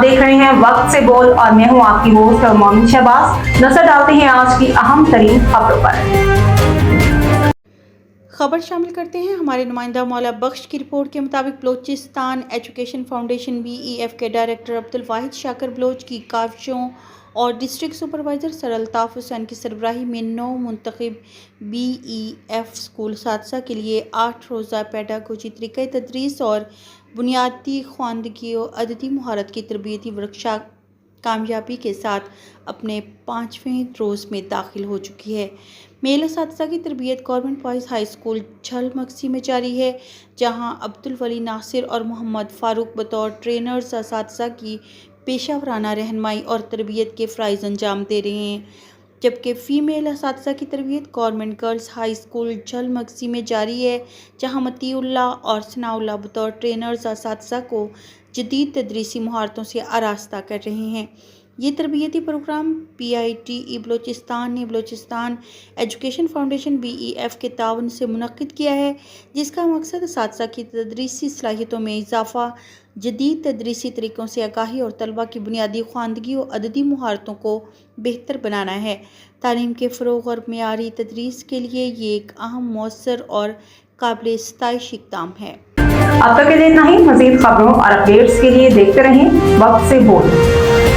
देख रहे हैं वक्त से बोल और मैं हूं आपकी होस्ट और मोमिन शहबाज। नजर डालते हैं आज की अहम तरीन खबरों पर। खबर शामिल करते हैं हमारे नुमाइंदा मौला बख्श की रिपोर्ट के मुताबिक बलोचिस्तान एजुकेशन फाउंडेशन BEF के डायरेक्टर अब्दुल वाहिद शाकर बलोच की काविशों और district supervisor sir Altaf Hussain की सरबराही में 9 मुंतखब BEF स्कूल सादसा के लिए 8 रोज़ा पेडागोजी तरीक़े तदरीस और बुनियादी ख़वानदगी और अददी महारत की तरबियती वर्कशॉप कामयाबी के साथ अपने 5वें रोज़ में दाखिल हो चुकी है। मेल असातिज़ा की तरबियत गवर्नमेंट बॉयज़ हाई स्कूल छल मक्सी में जारी है, जहां अब्दुल वली नासिर और मोहम्मद फ़ारूक बतौर ट्रेनर्स असातिज़ा की पेशा वराना रहनुमाई और तरबियत के फ़राइज़ अंजाम दे रहे हैं, जबकि फ़ीमेल असातिज़ा की तरबियत गवर्नमेंट गर्ल्स हाई स्कूल छल मक्सी में जारी है, जहाँ मतीउल्लाह और सनाउल्लाह बतौर ट्रेनर्स असातिज़ा को जदीद तदरीसी महारतों से आरास्ता कर रहे हैं। ये तरबियती प्रोग्राम PITE बलोचिस्तान ने बलोचिस्तान एजुकेशन फाउंडेशन BEF के तावन से मुनक्किद किया है, जिसका मकसद असातिज़ा की तदरीसी सलाहियतों में इजाफ़ा, जदीद तदरीसी तरीक़ों से आगाही और तलबा की बुनियादी ख़वानदगी और अददी महारतों को बेहतर बनाना है। तालीम के फ़रोग़ और मेयारी तदरीस के लिए ये एक अहम, मौसर और काबिल सताइश इक़दाम है। अब तक के लिए इतना ही। मज़ीद खबरों और अपडेट्स के लिए देखते रहें वक्त से बोल।